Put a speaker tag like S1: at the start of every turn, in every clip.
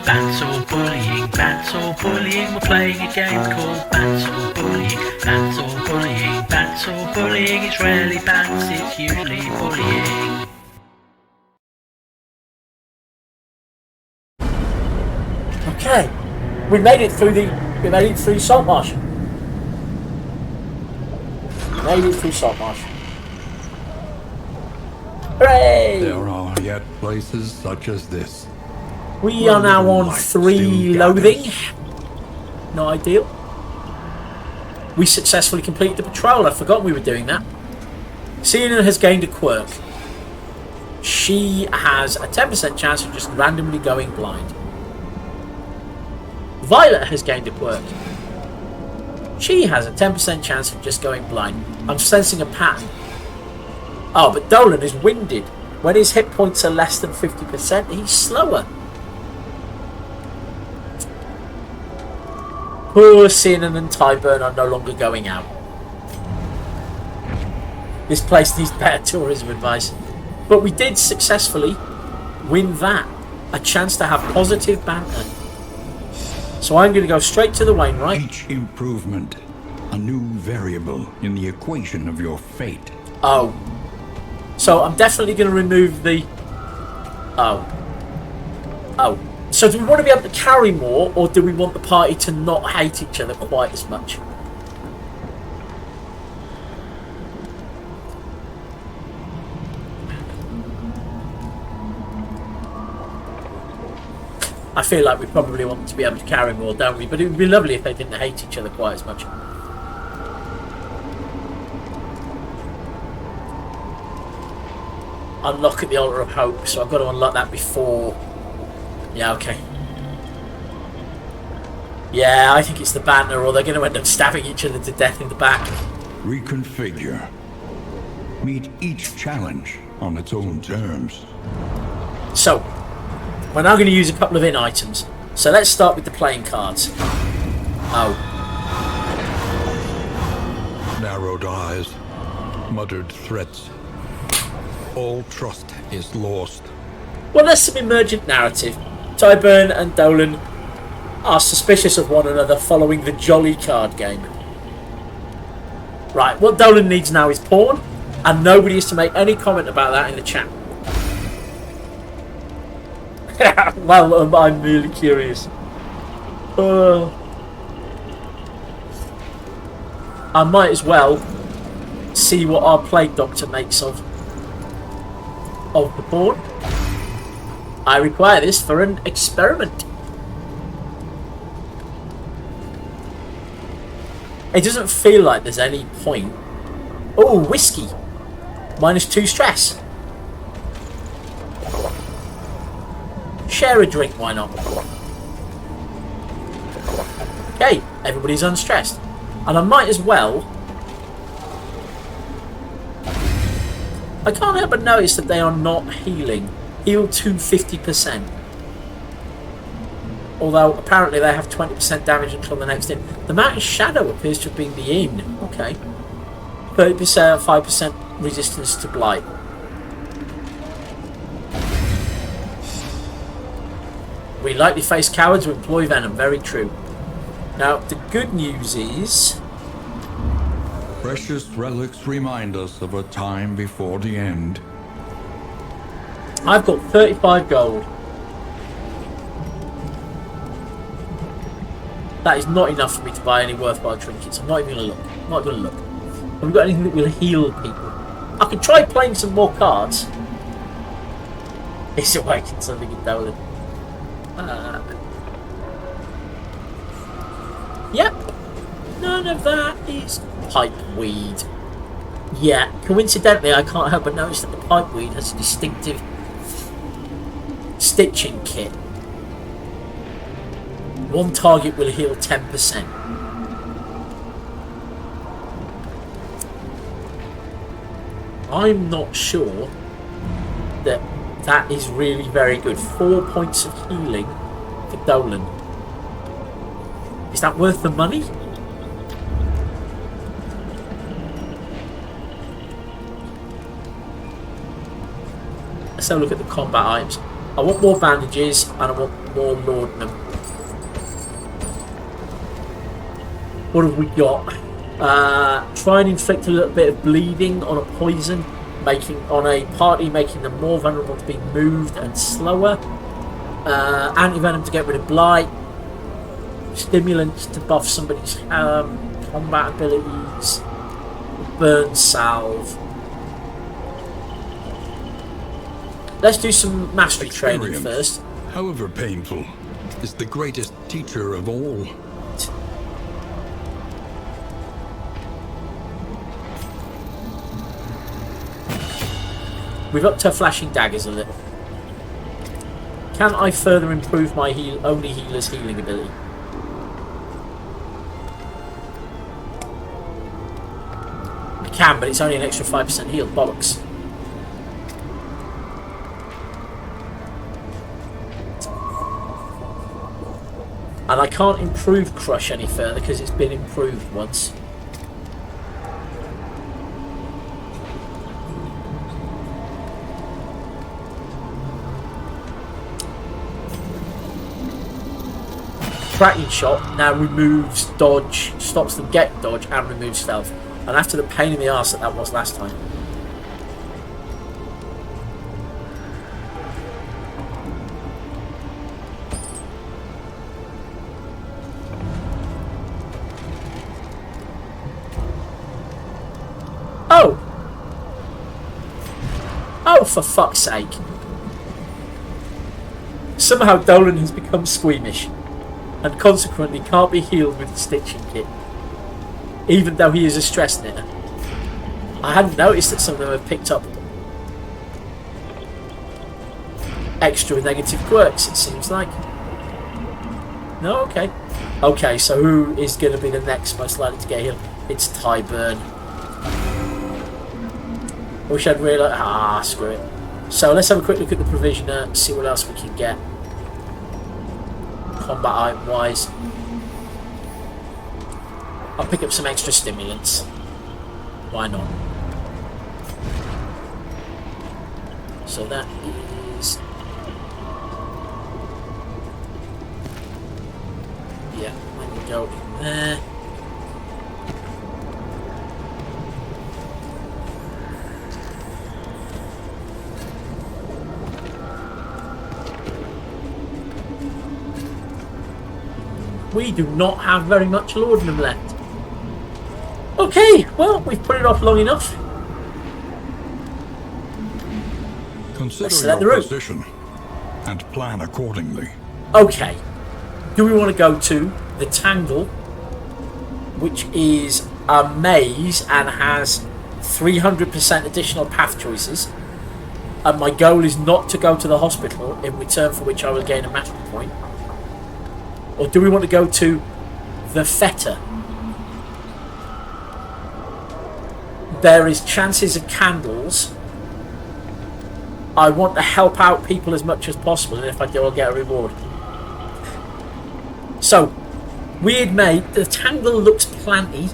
S1: Banter bullying, banter bullying. We're playing a game called banter bullying, banter bullying, banter bullying. It's rarely bants, it's usually bullying.
S2: Okay, we made it through Saltmarsh. Hooray!
S3: There are yet places such as this.
S2: We are now on 3 loathing. Not ideal. We successfully completed the patrol. I forgot we were doing that. Sienna has gained a quirk. She has a 10% chance of just randomly going blind. Violet has gained a quirk. She has a 10% chance of just going blind. I'm sensing a pattern. Oh, but Dolan is winded. When his hit points are less than 50%, he's slower. Poor Sinan and Tyburn are no longer going out. This place needs better tourism advice. But we did successfully win that. A chance to have positive banter. So I'm going to go straight to the Wainwright.
S3: Each improvement, a new variable in the equation of your fate.
S2: Oh. So I'm definitely going to remove the... Oh. So do we want to be able to carry more, or do we want the party to not hate each other quite as much? I feel like we probably want to be able to carry more, don't we? But it would be lovely if they didn't hate each other quite as much. Unlock at the Altar of Hope, so I've got to unlock that before... Yeah, okay. Yeah, I think it's the banter, or they're going to end up stabbing each other to death in the back.
S3: Reconfigure. Meet each challenge on its own terms.
S2: So, we're now going to use a couple of in items. So let's start with the playing cards. Oh.
S3: Narrowed eyes, muttered threats. All trust is lost.
S2: Well, there's some emergent narrative. Tyburn and Dolan are suspicious of one another following the Jolly card game. Right, what Dolan needs now is porn, and nobody is to make any comment about that in the chat. Well, I'm really curious. I might as well see what our plague doctor makes of the porn. I require this for an experiment. It doesn't feel like there's any point. Oh, whiskey. -2 stress. Share a drink, why not? Okay, everybody's unstressed. And I might as well... I can't help but notice that they are not healing. Heal to 50%. Although apparently they have 20% damage until the next in. The Mountain Shadow appears to have been the in. Okay. 30%, 5% resistance to blight. We likely face cowards who employ venom. Very true. Now, the good news is...
S3: Precious relics remind us of a time before the end.
S2: I've got 35 gold. That is not enough for me to buy any worthwhile trinkets. I'm not even going to look. I'm not going to look. Have we got anything that will heal people? I could try playing some more cards. It's awakened something in Dolan. Yep. None of that is pipeweed. Yeah, coincidentally, I can't help but notice that the pipeweed has a distinctive stitching kit. One target will heal 10%. I'm not sure that that is really very good. 4 points of healing for Dolan. Is that worth the money? Let's have a look at the combat items. I want more bandages and I want more laudanum. What have we got? Try and inflict a little bit of bleeding on a poison, making them more vulnerable to being moved and slower. Anti-venom to get rid of blight. Stimulants to buff somebody's combat abilities. Burn salve. Let's do some mastery training first.
S3: However painful, is the greatest teacher of all.
S2: We've upped her flashing daggers a little. Can I further improve my only healer's healing ability? I can, but it's only an extra 5% heal. Bollocks. And I can't improve Crush any further because it's been improved once. Cracking Shot now removes dodge, stops them get dodge, and removes stealth. And after the pain in the arse that was last time. Oh! Oh, for fuck's sake. Somehow Dolan has become squeamish, and consequently can't be healed with the stitching kit, even though he is a stress knitter. I hadn't noticed that some of them have picked up extra negative quirks, it seems like. No? Okay. Okay, so who is going to be the next most likely to get healed? It's Tyburn. Wish I'd realised... screw it. So let's have a quick look at the provisioner, see what else we can get. Combat item wise. I'll pick up some extra stimulants. Why not? So that is... yeah, let me go in there. We do not have very much laudanum left. Okay, well, we've put it off long enough.
S3: Consider your position and plan accordingly.
S2: Okay. Do we want to go to the Tangle, which is a maze and has 300% additional path choices, and my goal is not to go to the hospital, in return for which I will gain a mastery point? Or do we want to go to the Fetter? There is chances of candles. I want to help out people as much as possible, and if I do, I'll get a reward. So, weird mate, the Tangle looks planty.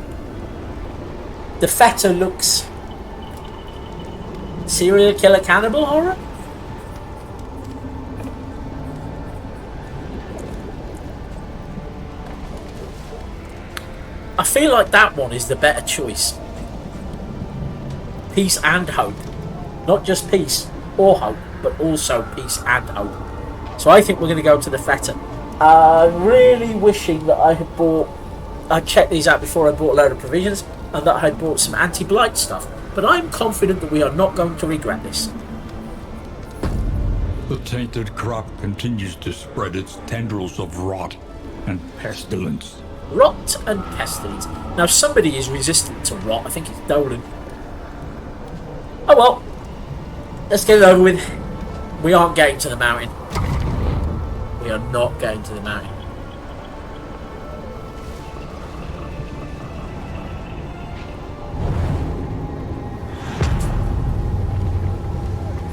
S2: The Fetter looks... serial killer cannibal horror? I feel like that one is the better choice. Peace and hope. Not just peace or hope, but also peace and hope. So I think we're going to go to the Fetter. Really wishing that I checked these out before I bought a load of provisions, and that I had bought some anti-blight stuff. But I'm confident that we are not going to regret this.
S3: The tainted crop continues to spread its tendrils of rot and pestilence.
S2: Rot and pestilence. Now somebody is resistant to rot. I think it's Dolan. Oh well. Let's get it over with. We aren't getting to the mountain. We are not going to the mountain.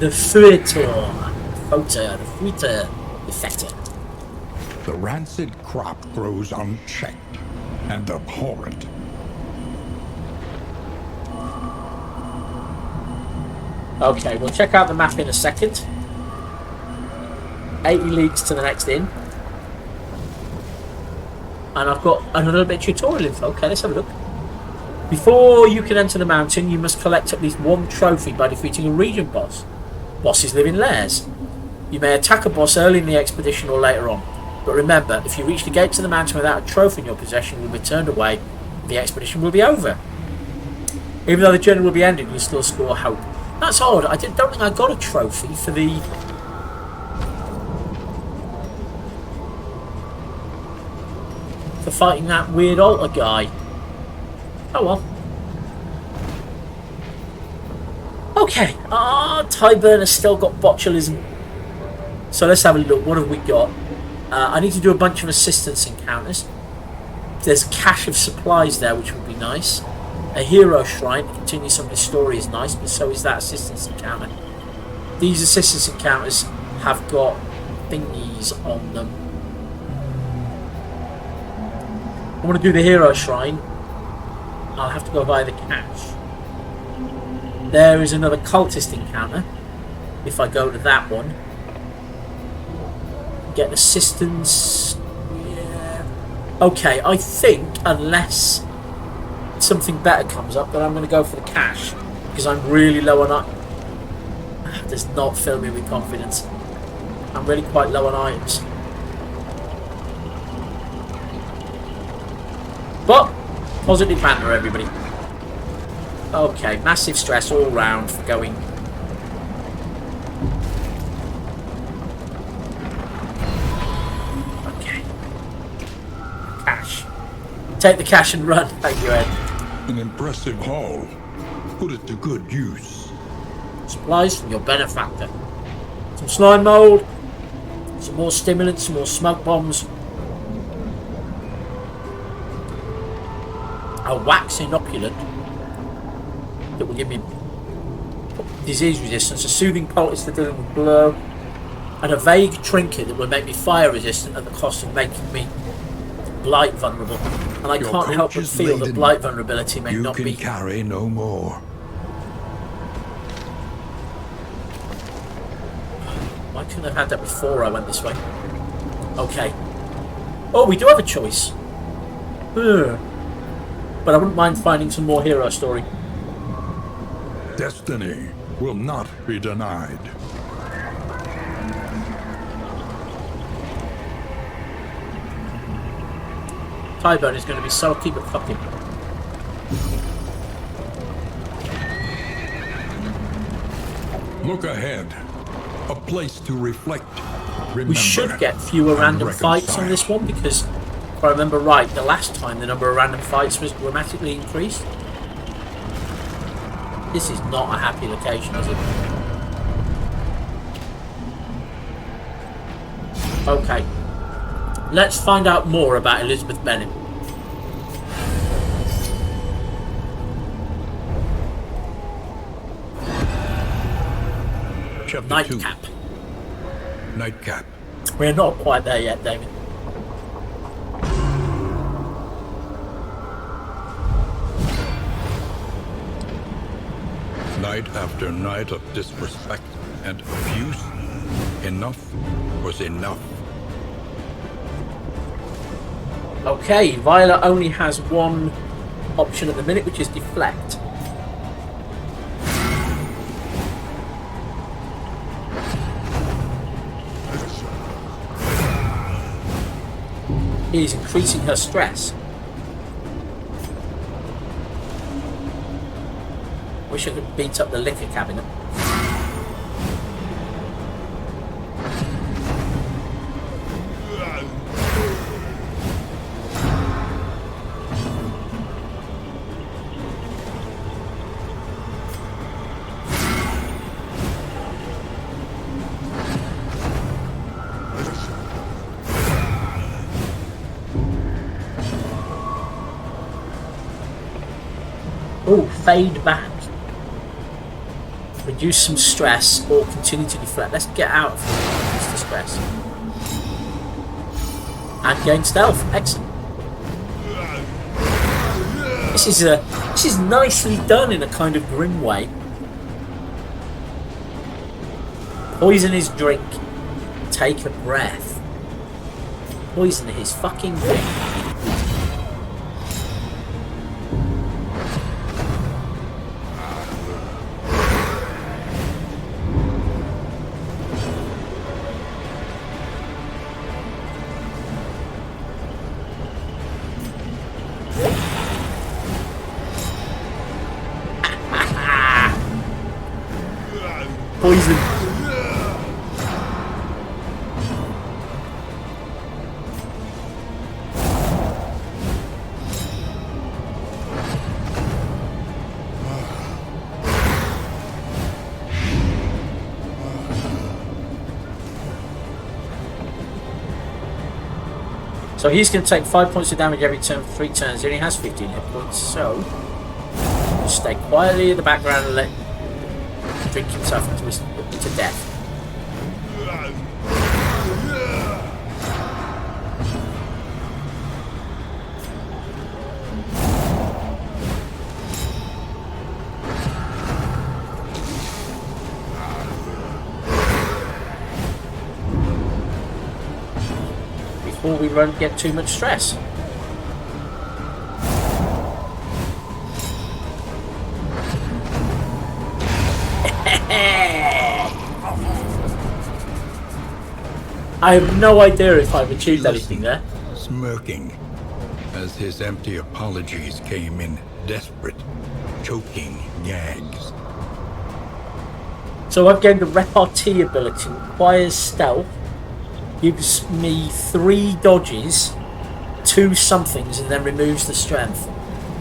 S2: The Fetter.
S3: The rancid crop grows unchecked and abhorrent.
S2: Okay, we'll check out the map in a second. 80 leagues to the next inn. And I've got another bit of tutorial info. Okay, let's have a look. Before you can enter the mountain, you must collect at least one trophy by defeating a region boss. Bosses live in lairs. You may attack a boss early in the expedition or later on. But remember, if you reach the gates of the mountain without a trophy in your possession, you'll be turned away. The expedition will be over. Even though the journey will be ended, you still score hope. That's odd. I don't think I got a trophy for the... for fighting that weird altar guy. Oh well. Okay. Tyburn has still got botulism. So let's have a look. What have we got? I need to do a bunch of assistance encounters. There's a cache of supplies there, which would be nice. A hero shrine to continue somebody's story is nice, but so is that assistance encounter. These assistance encounters have got thingies on them. I want to do the hero shrine. I'll have to go via the cache. There is another cultist encounter. If I go to that one, get assistance. Yeah. Okay, I think unless something better comes up, then I'm going to go for the cache because I'm really low on. Does not fill me with confidence. I'm really quite low on items. But positive banter, everybody. Okay, massive stress all round for going. Okay. Cash. Take the cash and run. Thank you, Ed.
S3: An impressive haul. Put it to good use.
S2: Supplies from your benefactor. Some slime mold. Some more stimulants. Some more smoke bombs. A wax inoculant that will give me disease resistance, a soothing poultice for dealing with blow, and a vague trinket that will make me fire resistant at the cost of making me blight vulnerable. And I can't help but feel that blight vulnerability may not be.
S3: You can carry no more.
S2: Why couldn't I have had that before I went this way? Okay. Oh, we do have a choice. But I wouldn't mind finding some more hero story.
S3: Destiny will not be denied.
S2: Tyburn is going to be salty but fucking.
S3: Look ahead. A place to reflect. Remember,
S2: we should get fewer random fights on this one because, if I remember right, the last time the number of random fights was dramatically increased. This is not a happy location, is it? Okay. Let's find out more about Elizabeth Bennet.
S3: Chapter
S2: Nightcap.
S3: 2. Nightcap.
S2: We're not quite there yet, David.
S3: Night after night of disrespect and abuse, enough was enough.
S2: Okay, Violet only has one option at the minute, which is deflect. He is increasing her stress. Wish I could beat up the liquor cabinet. Oh, fade back. Reduce some stress or continue to deflect. Let's get out of here. Reduce the stress. And gain stealth. Excellent. This is nicely done in a kind of grim way. Poison his drink. take a breath. Poison his fucking thing. Poison. So he's going to take 5 points of damage every turn for 3 turns. He only has 15 hit points, so just stay quietly in the background and let him drink himself into death. Before we get too much stress. I have no idea if I've achieved anything there.
S3: Smirking as his empty apologies came in desperate, choking gags.
S2: So I've gained a repartee ability, requires stealth, gives me 3 dodges, 2 somethings, and then removes the strength.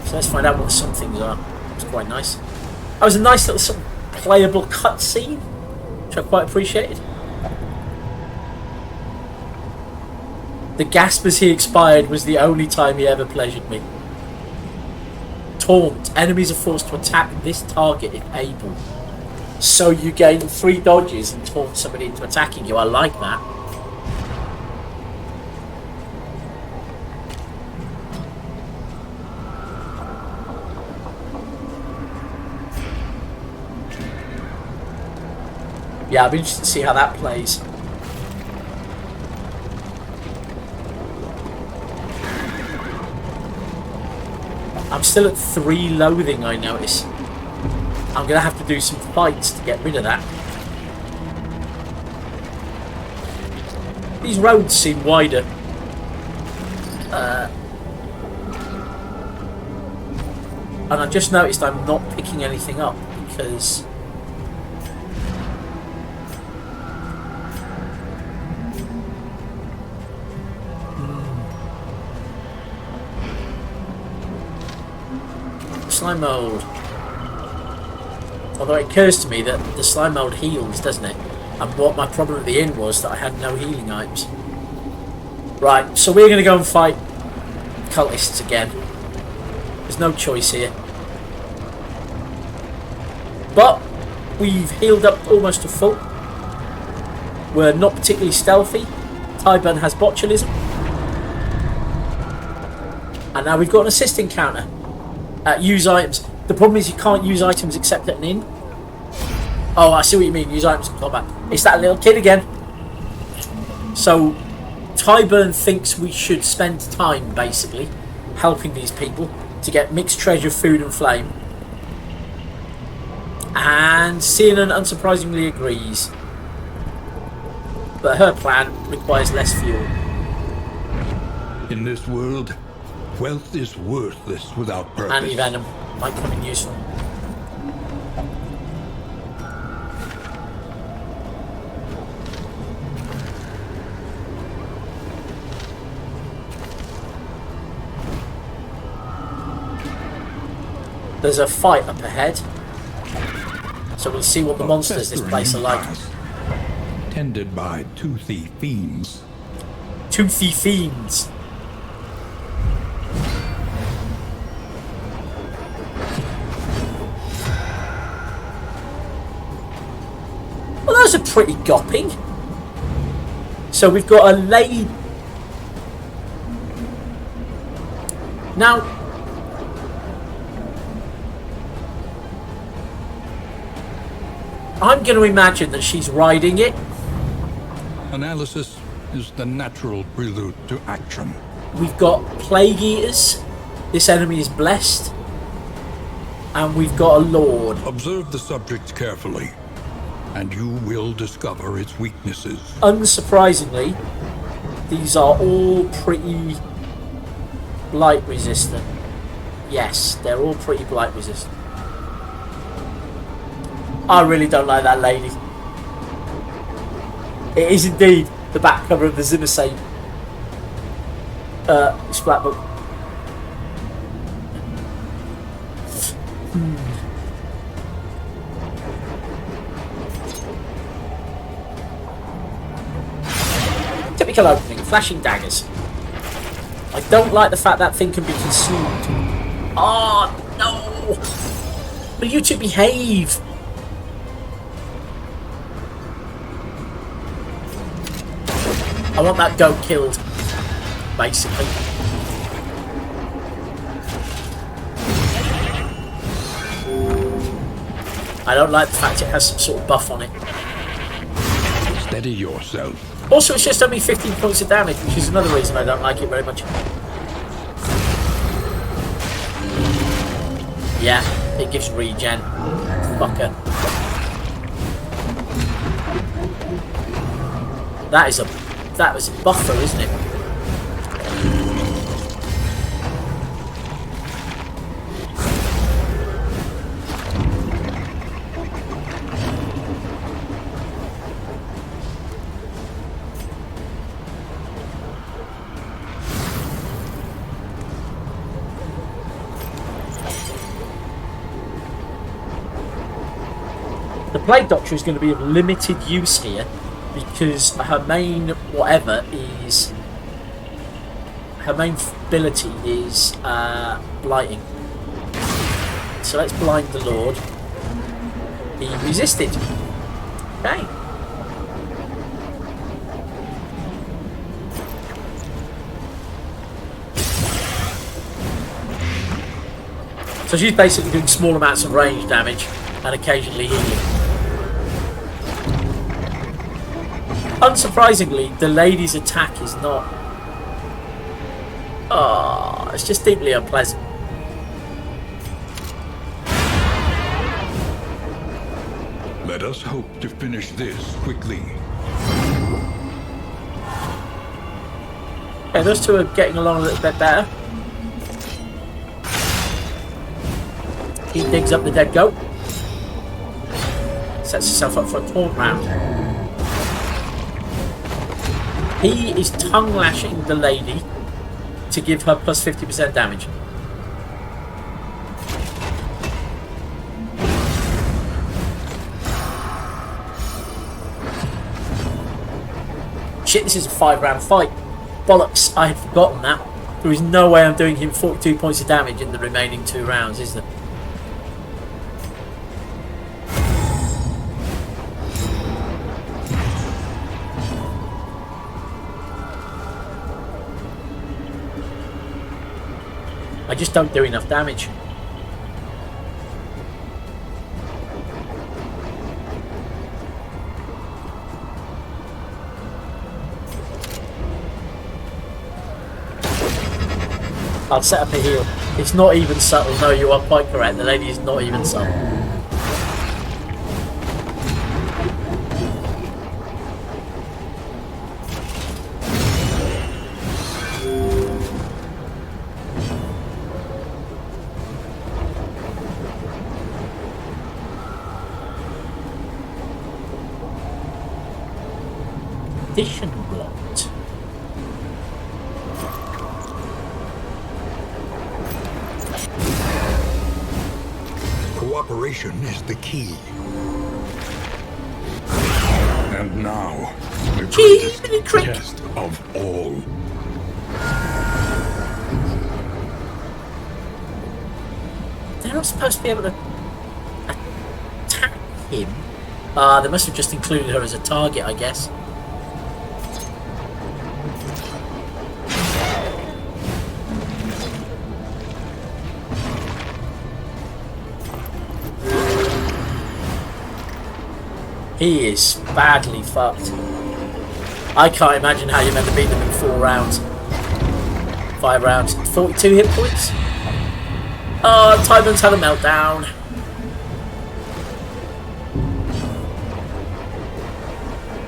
S2: So let's find out what the somethings are. It's quite nice. That was a nice little sort of playable cutscene, which I quite appreciated. The gasp as he expired was the only time he ever pleasured me. Taunt. Enemies are forced to attack this target if able. So you gain 3 dodges and taunt somebody into attacking you. I like that. Yeah, I'll be interested to see how that plays. I'm still at 3 loathing, I notice. I'm going to have to do some fights to get rid of that. These roads seem wider. And I just noticed I'm not picking anything up because... Slime mold. Although it occurs to me that the slime mold heals, doesn't it? And what my problem at the inn was that I had no healing items. Right, so we're going to go and fight cultists again. There's no choice here. But we've healed up almost to full. We're not particularly stealthy. Tyburn has botulism. And now we've got an assist encounter. Use items. The problem is you can't use items except at an inn. Oh, I see what you mean. Use items in combat. It's that little kid again. So, Tyburn thinks we should spend time, basically, helping these people to get mixed treasure, food and flame. And Sienna unsurprisingly agrees. But her plan requires less fuel.
S3: In this world, wealth is worthless without purpose.
S2: Anti-venom might come in useful. There's a fight up ahead, so we'll see what the monsters this place are like.
S3: Tended by toothy fiends.
S2: Toothy fiends. Well, those are pretty gopping. So we've got a lady. Now, I'm going to imagine that she's riding it.
S3: Analysis is the natural prelude to action.
S2: We've got Plague Eaters. This enemy is blessed. And we've got a Lord.
S3: Observe the subject carefully, and you will discover its weaknesses.
S2: Unsurprisingly, these are all pretty blight resistant. Yes, they're all pretty blight resistant. I really don't like that lady. It is indeed the back cover of the Zimmersay scrapbook. Typical opening, flashing daggers. I don't like the fact that thing can be consumed. Oh no! Will you two behave? I want that goat killed, basically. I don't like the fact it has some sort of buff on it.
S3: Steady yourself.
S2: Also, it's just only 15 points of damage, which is another reason I don't like it very much. Yeah, it gives regen. Fucker. That was a buffer, isn't it? The Plague Doctor is going to be of limited use here because her main ability is blighting. So let's blind the Lord. He resisted. Okay. So she's basically doing small amounts of range damage and occasionally healing. Unsurprisingly, the lady's attack is not... Oh, it's just deeply unpleasant.
S3: Let us hope to finish this quickly.
S2: Okay, those two are getting along a little bit better. He digs up the dead goat. Sets himself up for a taunt round. He is tongue lashing the lady to give her plus 50% damage. Shit, this is a 5-round fight. Bollocks, I had forgotten that. There is no way I'm doing him 42 points of damage in the remaining 2 rounds, is there? I just don't do enough damage. I'll set up a heal. It's not even subtle. No, you are quite correct. The lady is not even subtle. Addition blocked.
S3: Cooperation is the key. And now, the greatest test of all.
S2: They're not supposed to be able to attack him. They must have just included her as a target, I guess. He is badly fucked. I can't imagine how you're meant to beat them in 4 rounds. 5 rounds. 42 hit points. Oh, Tyburn's had a meltdown.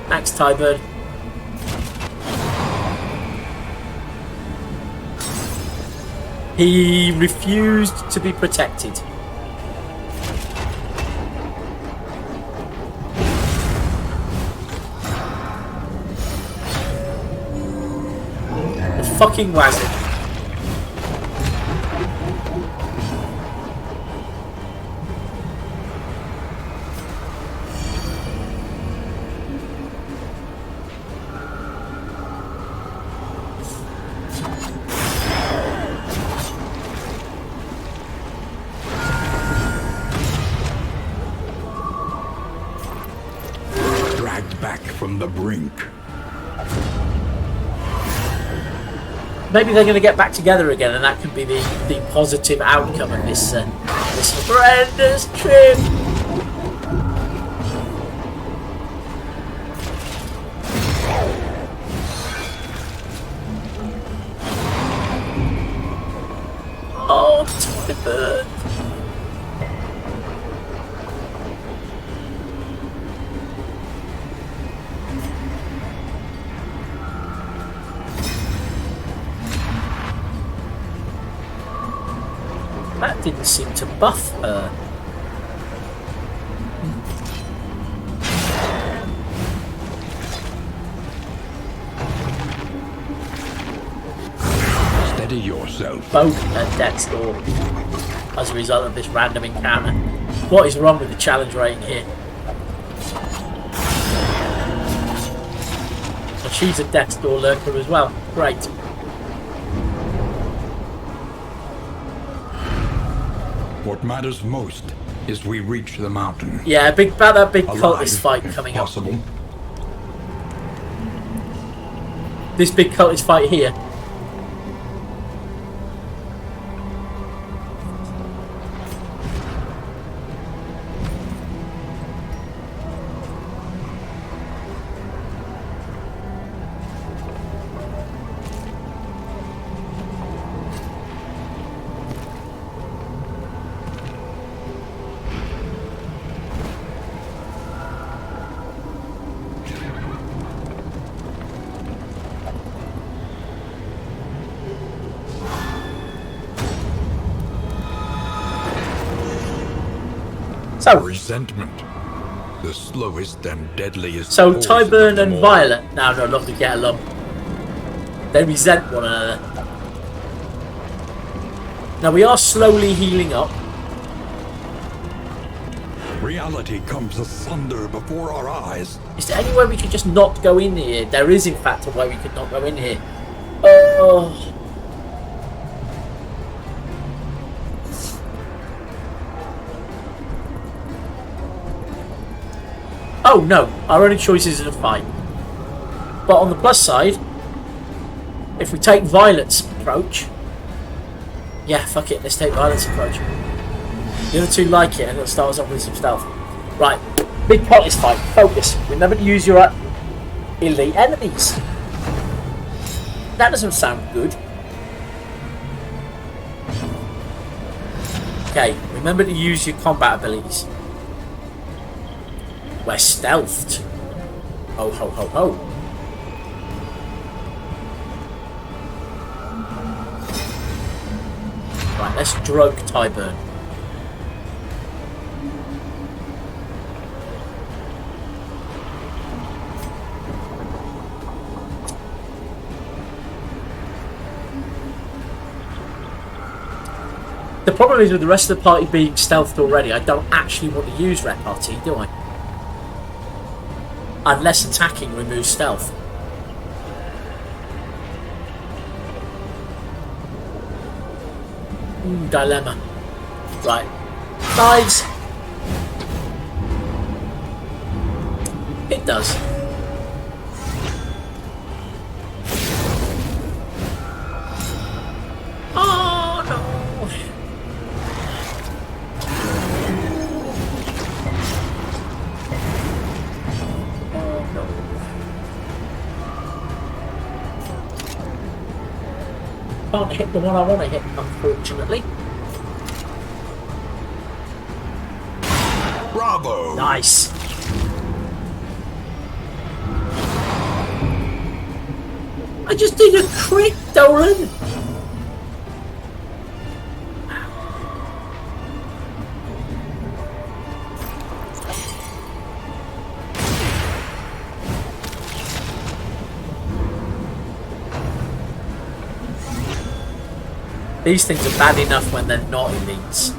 S2: Thanks, Tyburn. He refused to be protected. The fucking wazzy.
S3: From the brink.
S2: Maybe they're going to get back together again, and that could be the positive outcome of this this horrendous trip. Oh, Tyburt. That didn't seem to buff her.
S3: Steady yourself.
S2: Both at death's door as a result of this random encounter. What is wrong with the challenge rating here? So she's a death's door lurker as well. Great.
S3: What matters most is we reach the mountain.
S2: Yeah, about that big
S3: Alive,
S2: cultist fight
S3: if
S2: coming
S3: possible.
S2: up. This big cultist fight here. So,
S3: resentment, the slowest and deadliest.
S2: so
S3: poison
S2: Tyburn
S3: of them
S2: and
S3: all.
S2: Violet now no longer get along. They resent one another. Now we are slowly healing up.
S3: Reality comes asunder before our eyes.
S2: Is there any way we could just not go in here? There is in fact a way we could not go in here. Oh. Oh no, our only choice is a fight. But on the plus side, if we take Violet's approach, yeah, fuck it, let's take Violet's approach. The other two like it, and it'll start us off with some stealth. Right, big cultist fight, focus. Remember to use your elite enemies. That doesn't sound good. Okay, remember to use your combat abilities. We're stealthed. Ho ho ho ho. Right, let's drogue Tyburn. The problem is with the rest of the party being stealthed already, I don't actually want to use repartee, do I? Unless attacking removes stealth. Dilemma. Right. Knives. It does. Oh no. Can't hit the one I want to hit, unfortunately.
S3: Bravo!
S2: Nice. I just did a crit, Dolan. These things are bad enough when they're not elites.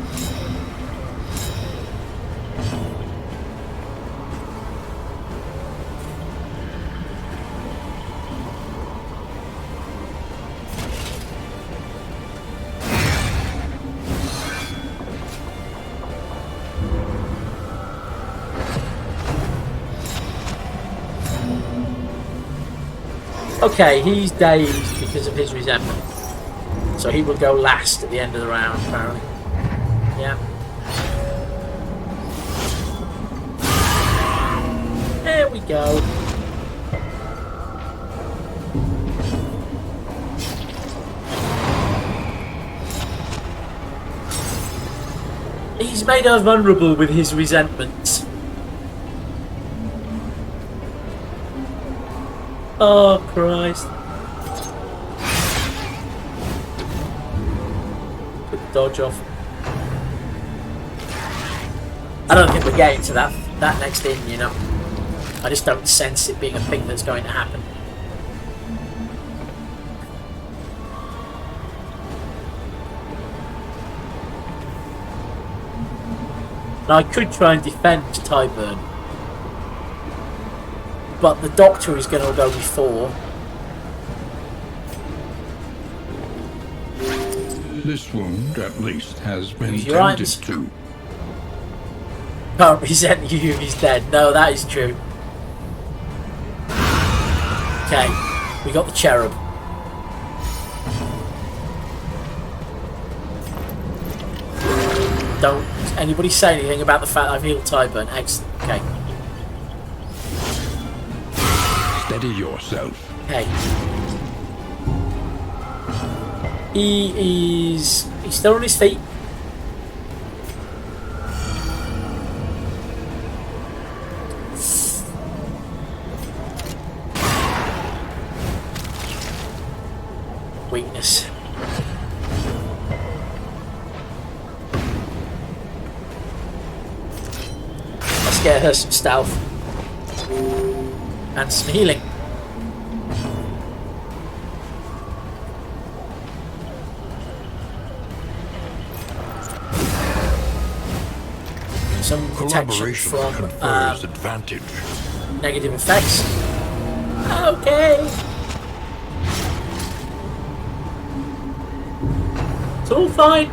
S2: Okay, he's dazed because of his resentment. So he will go last at the end of the round, apparently. Yeah. There we go. He's made us vulnerable with his resentments. Oh, Christ. Dodge off. I don't think we're getting to that next in, you know. I just don't sense it being a thing that's going to happen. Now I could try and defend Tyburn, but the Doctor is going to go before.
S3: This wound, at least, has been
S2: Use your
S3: tended
S2: items.
S3: to.
S2: Can't resent you if he's dead. No, that is true. Okay, we got the cherub. Don't anybody say anything about the fact I've healed Tyburn. Excellent. Okay.
S3: Steady yourself.
S2: Okay. He's still on his feet. Weakness. Let's get her some stealth and some healing. Some protection
S3: Collaboration
S2: from
S3: confers advantage.
S2: negative effects. Okay. It's all fine.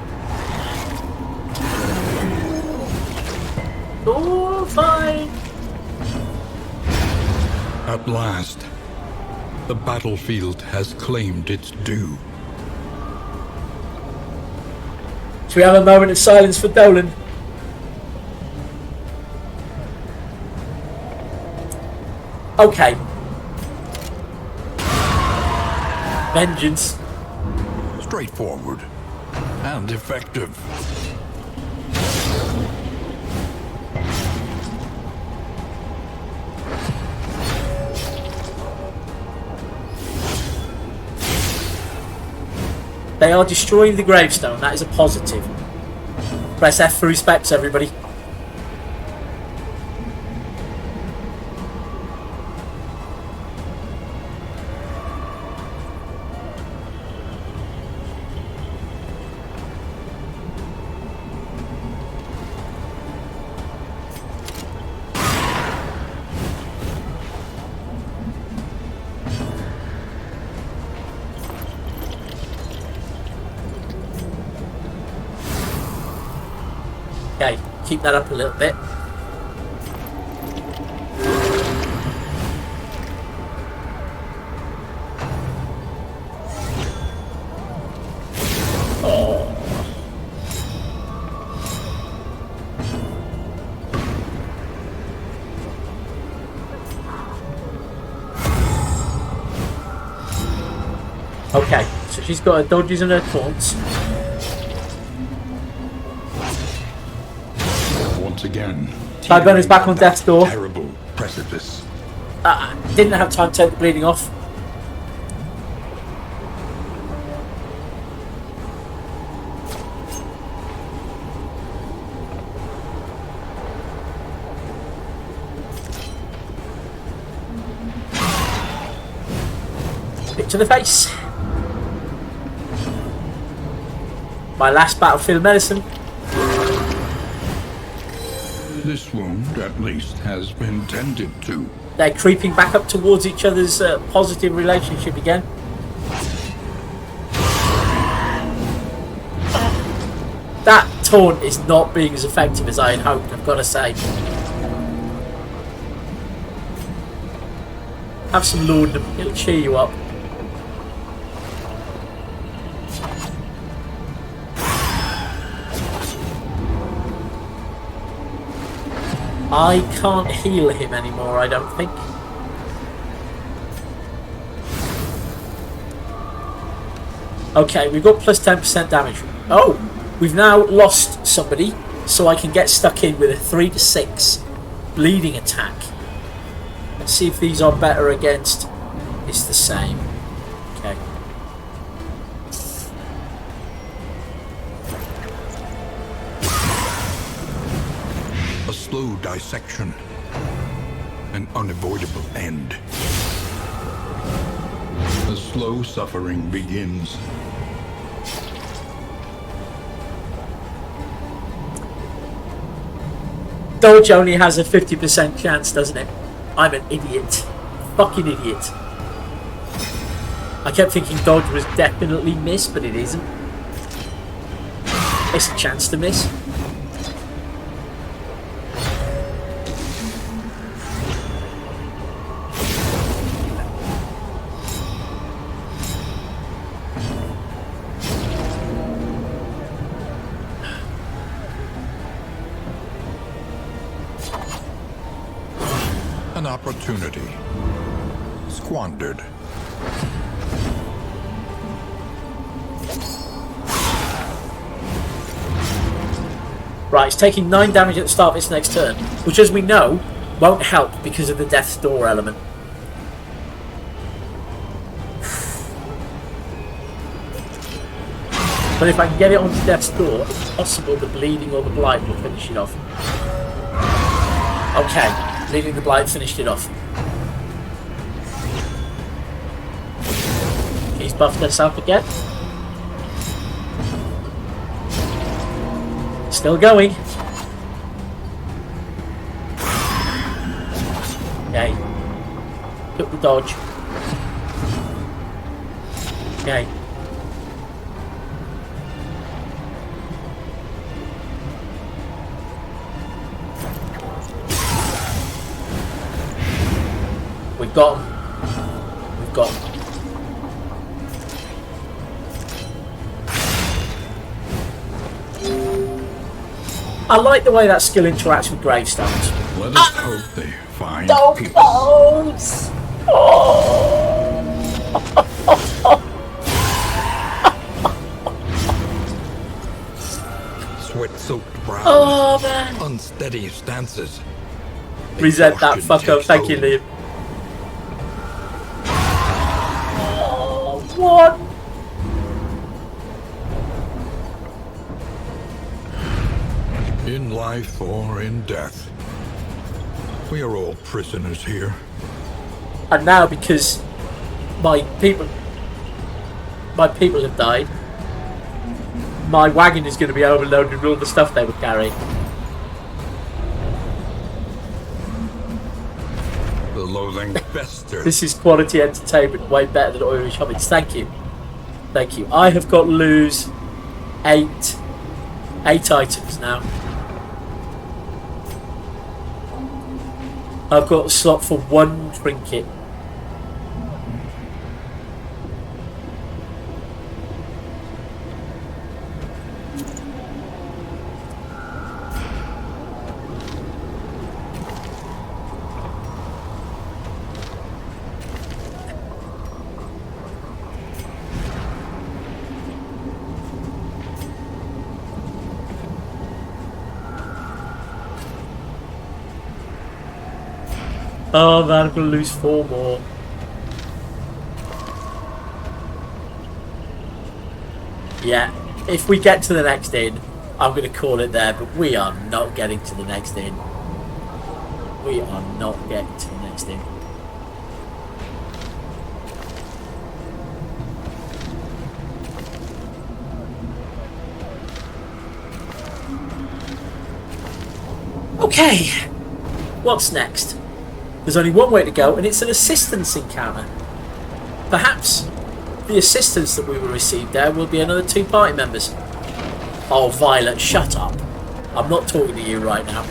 S2: It's all fine.
S3: At last, the battlefield has claimed its due.
S2: Should we have a moment of silence for Dolan? Okay. Vengeance.
S3: Straightforward and effective.
S2: They are destroying the gravestone. That is a positive. Press F for respects, everybody. Okay, keep that up a little bit. Oh. Okay, so she's got her dodges and her taunts.
S3: Once again.
S2: Tyburner's back on death's door.
S3: Terrible precipice.
S2: Didn't have time to take the bleeding off. Hit to the face. My last battlefield medicine.
S3: This wound, at least, has been tended to.
S2: They're creeping back up towards each other's positive relationship again. That taunt is not being as effective as I had hoped, I've got to say. Have some laudanum, it'll cheer you up. I can't heal him anymore, I don't think. Okay, we've got plus 10% damage. Oh, we've now lost somebody, so I can get stuck in with a 3 to 6 bleeding attack. Let's see if these are better against... It's the same. Okay.
S3: A slow dissection. An unavoidable end. The slow suffering begins.
S2: Dodge only has a 50% chance, doesn't it? I'm an idiot. Fucking idiot. I kept thinking dodge was definitely miss, but it isn't. It's a chance to miss.
S3: An opportunity. Squandered.
S2: Right, it's taking 9 damage at the start of its next turn, which, as we know, won't help because of the death's door element. But if I can get it onto death's door, it's possible the bleeding or the blight will finish it off. Okay, bleeding the blight finished it off. He's buffed us up again. Still going. Okay. Took the dodge. Okay. We've got him. We've got him. I like the way that skill interacts with gravestones.
S3: Let us hope they find peace.
S2: Bones!
S3: Sweat-soaked brows.
S2: Oh, man.
S3: Unsteady stances.
S2: Reset that
S3: Exhaustion
S2: fucker.
S3: takes
S2: Thank you,
S3: hold.
S2: Liam. Oh, what?
S3: In life or in death, we are all prisoners here.
S2: And now, because my people have died, my wagon is going to be overloaded with all the stuff they were carrying.
S3: The loathing festers.
S2: This is quality entertainment, way better than Irish Hobbits. Thank you. Thank you. I have got to lose 8 items now. I've got a slot for 1 trinket. Oh man, I'm going to lose 4 more. Yeah, if we get to the next inn, I'm going to call it there, but we are not getting to the next inn. We are not getting to the next inn. Okay, what's next? There's only one way to go, and it's an assistance encounter. Perhaps the assistance that we will receive there will be another 2 party members. Oh, Violet, shut up. I'm not talking to you right now.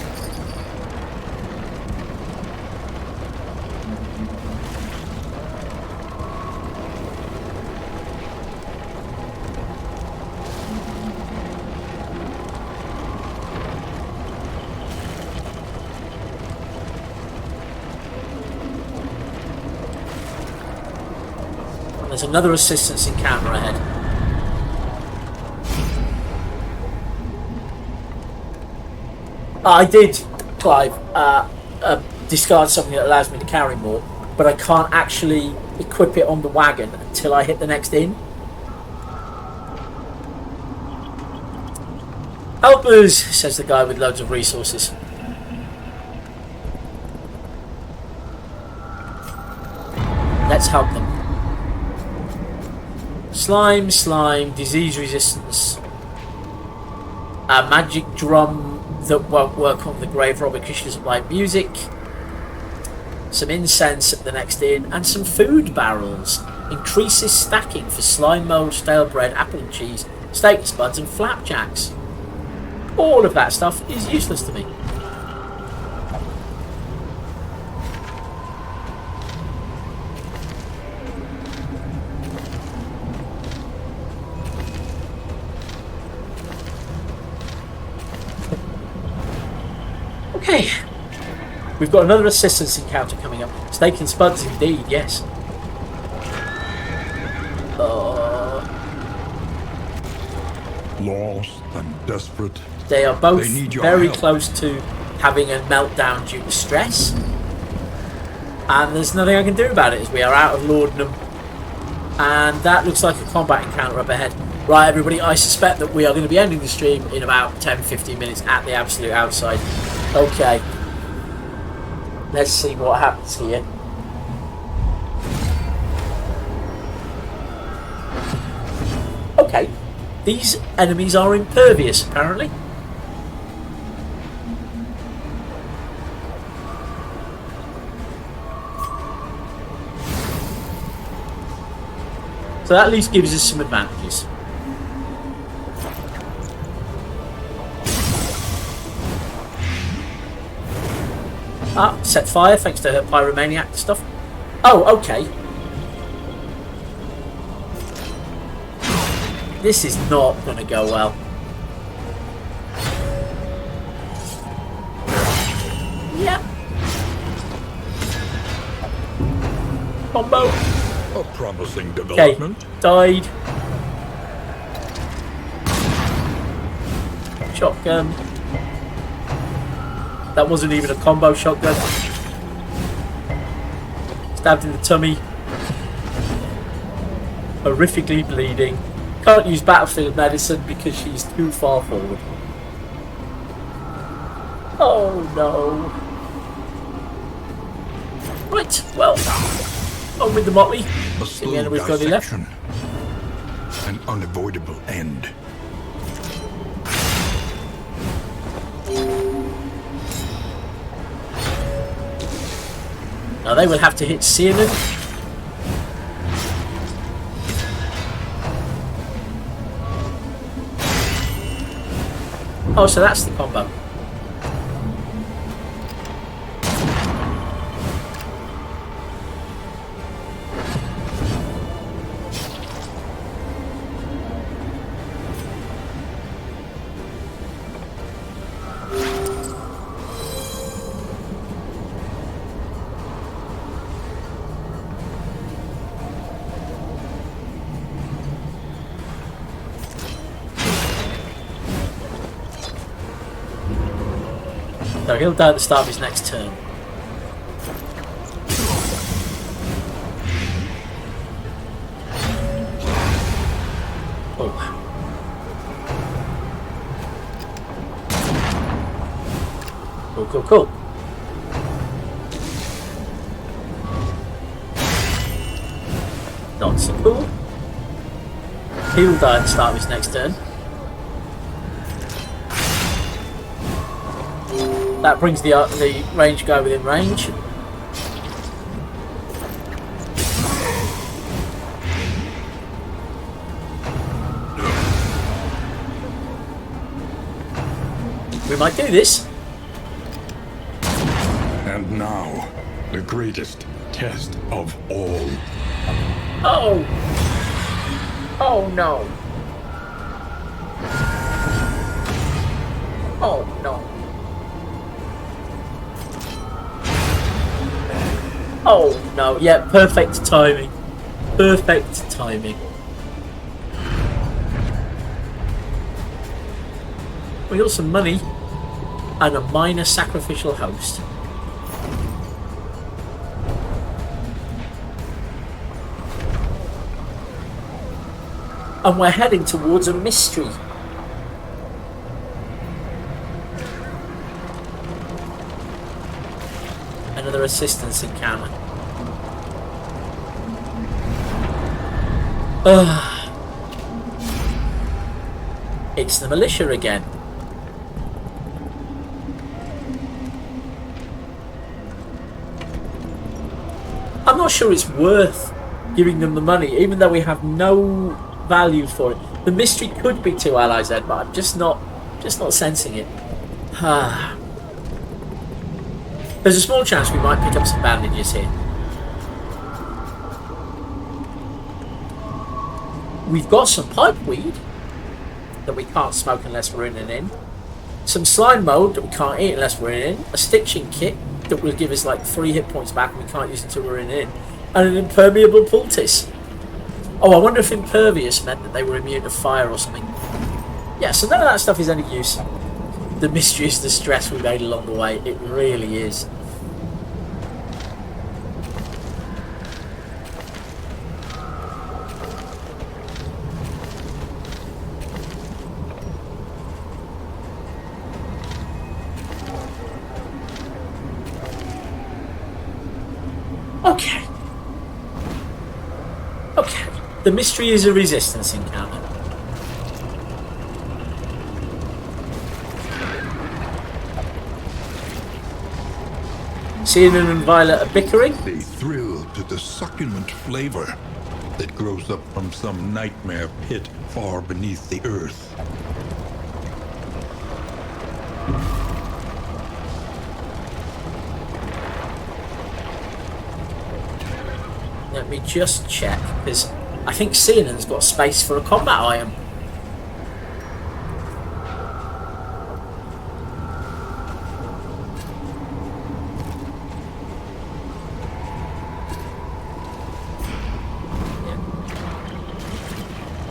S2: There's another assistance encounter ahead. I did, Clive, discard something that allows me to carry more, but I can't actually equip it on the wagon until I hit the next inn. Help us, says the guy with loads of resources. Let's help them. Slime, slime, disease resistance. A magic drum that won't work on the grave robber because she doesn't like music. Some incense at the next inn, and some food barrels. Increases stacking for slime mold, stale bread, apple and cheese, steak spuds and flapjacks. All of that stuff is useless to me. Okay, we've got another assistance encounter coming up. Steak and spuds indeed, yes.
S3: Lost and desperate.
S2: They are both
S3: They need your
S2: very
S3: help.
S2: close to having a meltdown due to stress. And there's nothing I can do about it as we are out of laudanum. And that looks like a combat encounter up ahead. Right, everybody, I suspect that we are going to be ending the stream in about 10-15 minutes at the absolute outside. Okay. Let's see what happens here. Okay. These enemies are impervious, apparently. So that at least gives us some advantages. Ah, set fire thanks to her pyromaniac stuff. Oh, okay. This is not going to go well. Yep. Combo.
S3: A promising
S2: Okay,
S3: development.
S2: died. Shotgun. That wasn't even a combo shotgun. Stabbed in the tummy. Horrifically bleeding. Can't use battlefield medicine because she's too far forward. Oh no. Right, well, on with the motley.
S3: A
S2: See the
S3: slow
S2: end we've got any left.
S3: dissection. An unavoidable end.
S2: Now they will have to hit Cyanide. Oh, so that's the combo. So he'll die at the start of his next turn. Oh. Cool. Not so cool. He'll die at the start of his next turn. That brings the range guy within range. We might do this.
S3: And now, the greatest test of all.
S2: Oh! Oh no! Oh no! Oh no! Yeah, perfect timing. Perfect timing. We got some money and a minor sacrificial host. And we're heading towards a mystery. Another assistance encounter. It's the militia again. I'm not sure it's worth giving them the money, even though we have no value for it. The mystery could be 2 allies then, but I'm just not sensing it. There's a small chance we might pick up some bandages here. We've got some pipeweed that we can't smoke unless we're in and in. Some slime mold that we can't eat unless we're in and in. A stitching kit that will give us like 3 hit points back and we can't use until we're in and in. And an impermeable poultice. Oh, I wonder if impervious meant that they were immune to fire or something. Yeah, so none of that stuff is any use. The mystery is the stress we made along the way. It really is. Okay. The mystery is a resistance encounter. Cyanide and Violet are bickering.
S3: They thrill to the succulent flavor that grows up from some nightmare pit far beneath the earth.
S2: Let me just check, because I think Cyanon's got space for a combat item.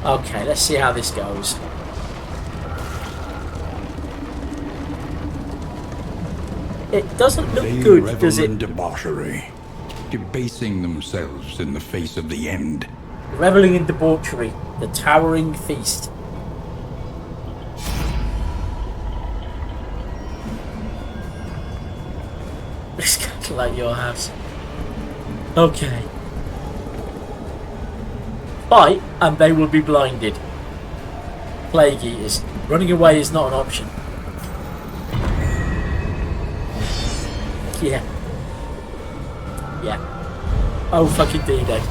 S2: Okay, let's see how this goes. It doesn't look good, does it?
S3: In debauchery, debasing themselves in the face of the end.
S2: Reveling in debauchery, the towering feast. It's kind of like your house. Okay. Fight, and they will be blinded. Plague Eaters. Running away is not an option. Yeah. Oh, fucking D-Day.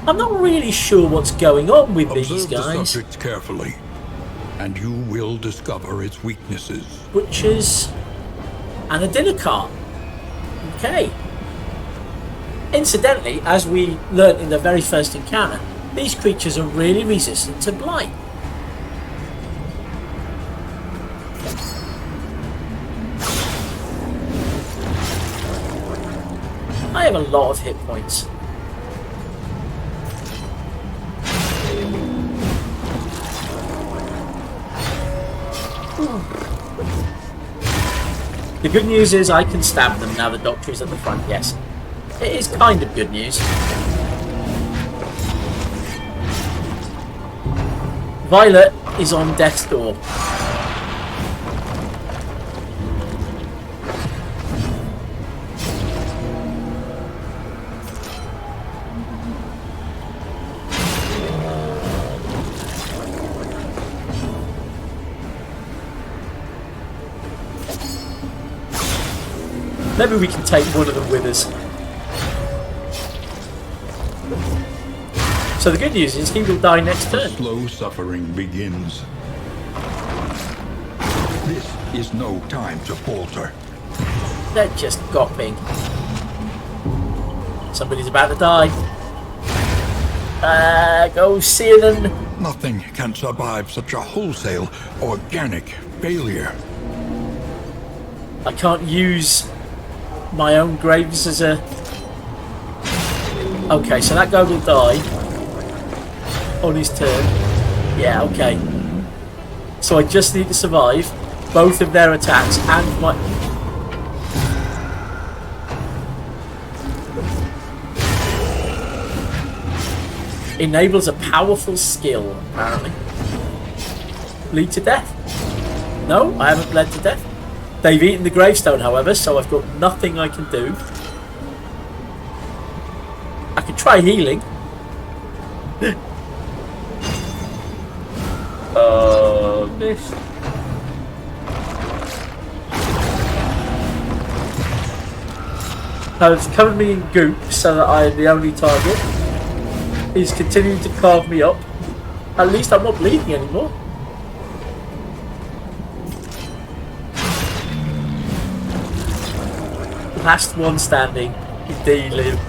S2: I'm not really sure what's going on with these
S3: Observe
S2: guys.
S3: the subject carefully, and you will discover its weaknesses.
S2: Butchers and a dinner cart. Okay. Incidentally, as we learnt in the very first encounter, these creatures are really resistant to blight. I have a lot of hit points. The good news is I can stab them now the doctor is at the front, yes. It is kind of good news. Violet is on death's door. Maybe we can take one of them with us. So the good news is he will die next turn.
S3: Slow suffering begins. This is no time to falter.
S2: They're just gopping. Somebody's about to die. Go see them.
S3: Nothing can survive such a wholesale, organic failure.
S2: I can't use my own graves as a... Okay, so that guy will die on his turn. Yeah, okay. So I just need to survive both of their attacks and my... Enables a powerful skill, apparently. Bleed to death? No, I haven't bled to death. They've eaten the gravestone, however, so I've got nothing I can do. I could try healing. Oh, missed. It's covered me in goop so that I am the only target. He's continuing to carve me up. At least I'm not bleeding anymore. Last one standing. Indeed, live.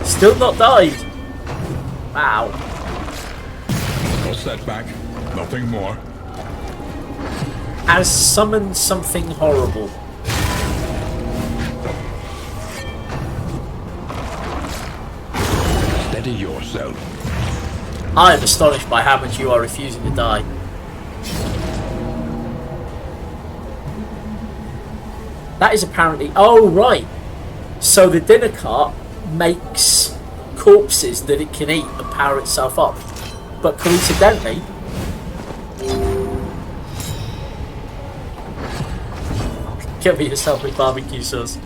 S2: Still not died. Wow.
S3: No setback. Nothing more.
S2: Has summoned something horrible.
S3: Steady yourself.
S2: I am astonished by how much you are refusing to die. That is apparently... Oh, right. So the dinner cart makes corpses that it can eat and power itself up. But coincidentally... Get me yourself with barbecue sauce.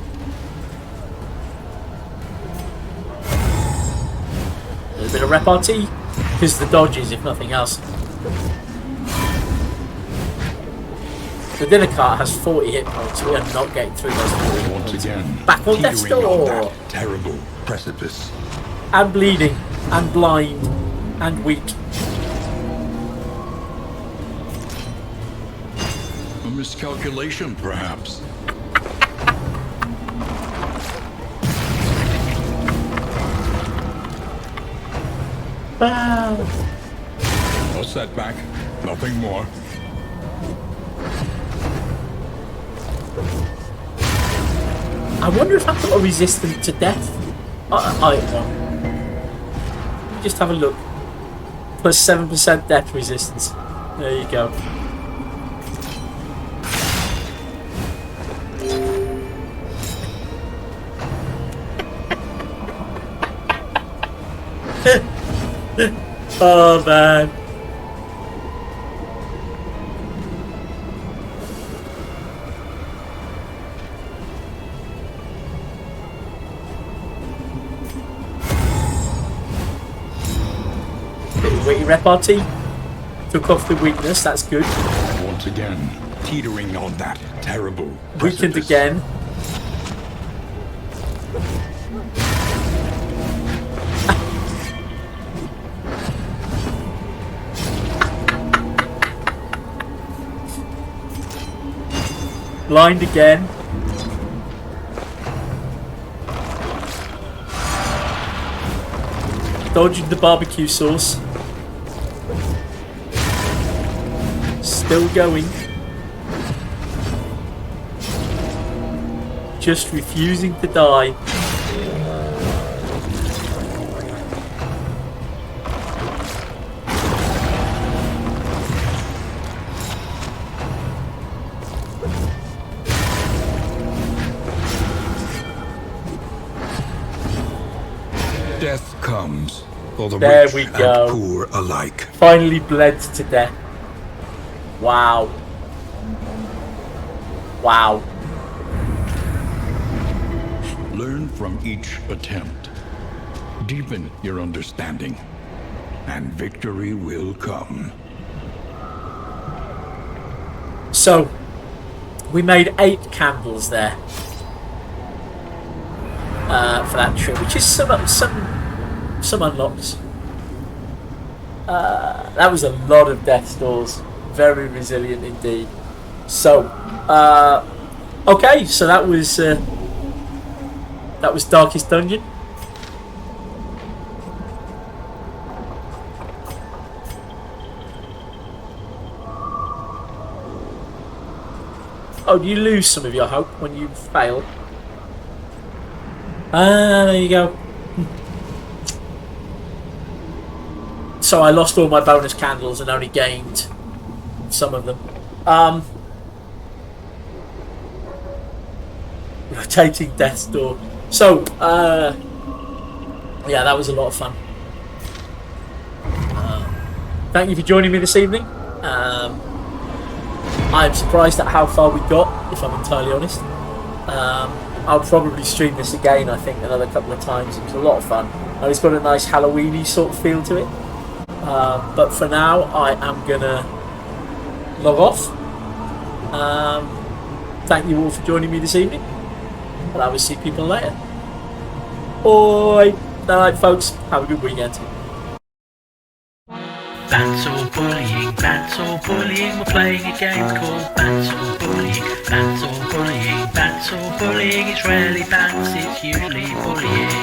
S2: A little bit of repartee. Because the dodges, if nothing else. The dinner cart has 40 hit points. We are not getting through those 40 hit
S3: Once
S2: points.
S3: again,
S2: Back on death's
S3: teetering on
S2: door.
S3: that terrible precipice.
S2: And bleeding. And blind. And weak.
S3: A miscalculation, perhaps.
S2: Wow.
S3: No setback. Nothing more.
S2: I wonder if I've got a resistance to death. I don't know. Just have a look. Plus 7% death resistance. There you go. Oh man. Witty repartee. Took off the weakness, that's good.
S3: Once again, teetering on that terrible
S2: Weakened
S3: precipice.
S2: again. Blind again. Dodging the barbecue sauce. Still going. Just refusing to die.
S3: Death comes for the
S2: There
S3: rich
S2: we
S3: and
S2: go.
S3: poor alike.
S2: Finally bled to death. Wow. Wow.
S3: Learn from each attempt. Deepen your understanding, and victory will come.
S2: So, we made 8 candles there for that trip, which is some unlocks. That was a lot of death's doors. Very resilient indeed. So, okay, so that was Darkest Dungeon. Oh, do you lose some of your hope when you fail? Ah, there you go. So I lost all my bonus candles and only gained some of them. Rotating Death's Door. So, yeah, that was a lot of fun. Thank you for joining me this evening. I'm surprised at how far we got, if I'm entirely honest. I'll probably stream this again, I think, another couple of times. It was a lot of fun. And it's got a nice Halloween-y sort of feel to it. But for now, I am going to log off. Thank you all for joining me this evening. And I will see people later. Bye. Night, folks. Have a good weekend.
S1: Banter bullying, banter bullying. We're playing a game called banter bullying, banter bullying, banter bullying. It's rarely bants, it's usually bullying.